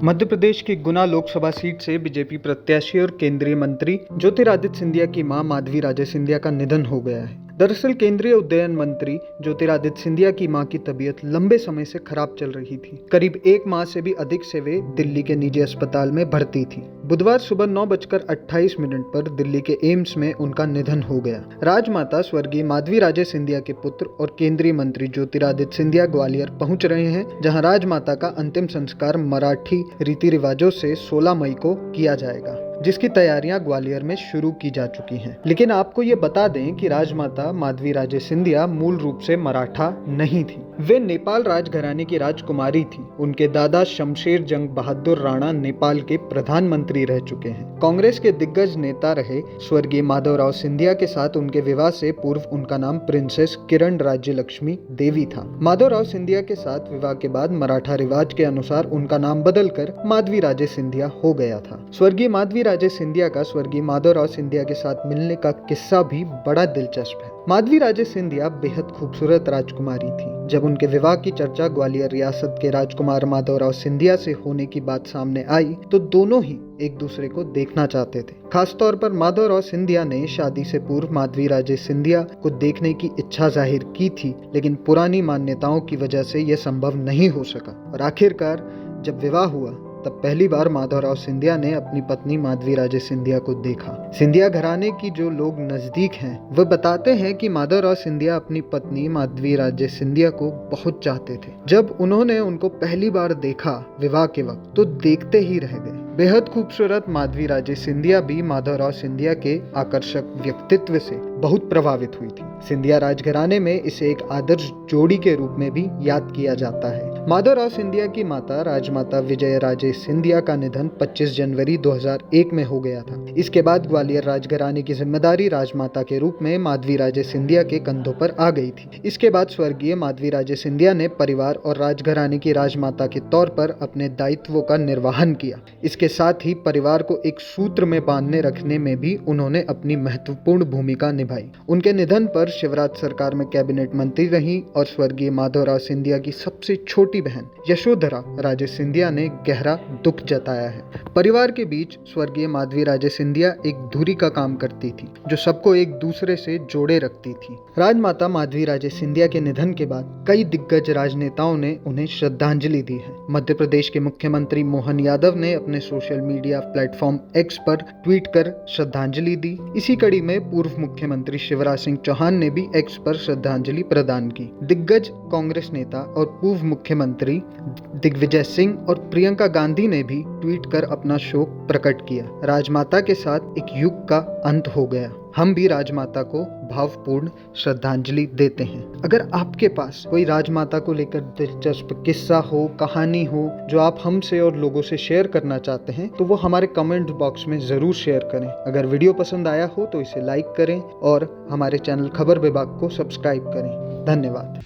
मध्य प्रदेश की गुना लोकसभा सीट से बीजेपी प्रत्याशी और केंद्रीय मंत्री ज्योतिरादित्य सिंधिया की मां माधवी राजे सिंधिया का निधन हो गया है। दरअसल केंद्रीय उड्डयन मंत्री ज्योतिरादित्य सिंधिया की मां की तबीयत लंबे समय से खराब चल रही थी। करीब 1 माह से भी अधिक से वे दिल्ली के निजी अस्पताल में भर्ती थी। बुधवार सुबह 9:28 पर दिल्ली के एम्स में उनका निधन हो गया। राजमाता स्वर्गीय माधवी राजे सिंधिया के पुत्र और केंद्रीय मंत्री ज्योतिरादित्य सिंधिया ग्वालियर पहुंच रहे हैं, जहां राजमाता का अंतिम संस्कार मराठी रीति रिवाजों से 16 मई को किया जाएगा, जिसकी तैयारियां ग्वालियर में शुरू की जा चुकी हैं। लेकिन आपको ये बता दें कि राजमाता माधवी राजे सिंधिया मूल रूप से मराठा नहीं थी। वे नेपाल राजघराने की राजकुमारी थी। उनके दादा शमशेर जंग बहादुर राणा नेपाल के प्रधानमंत्री रह चुके हैं। कांग्रेस के दिग्गज नेता रहे स्वर्गीय माधवराव सिंधिया के साथ उनके विवाह से पूर्व उनका नाम प्रिंसेस किरण राज्य लक्ष्मी देवी था। माधवराव सिंधिया के साथ विवाह के बाद मराठा रिवाज के अनुसार उनका नाम बदलकर माधवी राजे सिंधिया हो गया था। स्वर्गीय माधवी राजे सिंधिया का स्वर्गीय माधवराव सिंधिया के साथ मिलने का किस्सा भी बड़ा दिलचस्प है। माधवी राजे सिंधिया बेहद खूबसूरत राजकुमारी थी। जब उनके विवाह की चर्चा ग्वालियर रियासत के राजकुमार माधवराव सिंधिया से होने की बात सामने आई तो दोनों ही एक दूसरे को देखना चाहते थे। खासतौर पर माधवराव सिंधिया ने शादी से पूर्व माधवी राजे सिंधिया को देखने की इच्छा जाहिर की थी, लेकिन पुरानी मान्यताओं की वजह से यह संभव नहीं हो सका और आखिरकार जब विवाह हुआ तब पहली बार माधवराव सिंधिया ने अपनी पत्नी माधवी राजे सिंधिया को देखा। सिंधिया घराने की जो लोग नजदीक हैं वह बताते हैं कि माधवराव सिंधिया अपनी पत्नी माधवी राजे सिंधिया को बहुत चाहते थे। जब उन्होंने उनको पहली बार देखा विवाह के वक्त तो देखते ही रह गए। बेहद खूबसूरत माधवी राजे सिंधिया भी माधवराव सिंधिया के आकर्षक व्यक्तित्व से बहुत प्रभावित हुई थी। सिंधिया राजघराने में इसे एक आदर्श जोड़ी के रूप में भी याद किया जाता है। माधवराव सिंधिया की माता राजमाता विजय राजे सिंधिया का निधन 25 जनवरी 2001 में हो गया था। इसके बाद ग्वालियर राजघराने की जिम्मेदारी राजमाता के रूप में माधवी राजे सिंधिया के कंधों पर आ गई थी। इसके बाद स्वर्गीय माधवी राजे सिंधिया ने परिवार और राजघराने की राजमाता के तौर पर अपने दायित्वों का निर्वहन किया। इसके साथ ही परिवार को एक सूत्र में बांधने रखने में भी उन्होंने अपनी महत्वपूर्ण भूमिका निभाई। उनके निधन पर शिवराज सरकार में कैबिनेट मंत्री रही और स्वर्गीय माधवराव सिंधिया की सबसे छोटी बहन यशोधरा राजे सिंधिया ने गहरा दुख जताया है। परिवार के बीच स्वर्गीय माधवी राजे सिंधिया एक धुरी का काम करती थी जो सबको एक दूसरे से जोड़े रखती थी। राजमाता माधवी राजे सिंधिया के निधन के बाद कई दिग्गज राजनेताओं ने उन्हें श्रद्धांजलि दी है। मध्य प्रदेश के मुख्यमंत्री मोहन यादव ने अपने सोशल मीडिया प्लेटफॉर्म एक्स पर ट्वीट कर श्रद्धांजलि दी। इसी कड़ी में पूर्व मुख्यमंत्री शिवराज सिंह चौहान ने भी एक्स पर श्रद्धांजलि प्रदान की। दिग्गज कांग्रेस नेता और पूर्व मुख्यमंत्री दिग्विजय सिंह और प्रियंका गांधी ने भी ट्वीट कर अपना शोक प्रकट किया। राजमाता के साथ एक युग का अंत हो गया। हम भी राजमाता को भावपूर्ण श्रद्धांजलि देते हैं। अगर आपके पास कोई राजमाता को लेकर दिलचस्प किस्सा हो, कहानी हो जो आप हमसे और लोगों से शेयर करना चाहते हैं तो वो हमारे कमेंट बॉक्स में जरूर शेयर करें। अगर वीडियो पसंद आया हो तो इसे लाइक करें और हमारे चैनल खबर विभाग को सब्सक्राइब करें। धन्यवाद।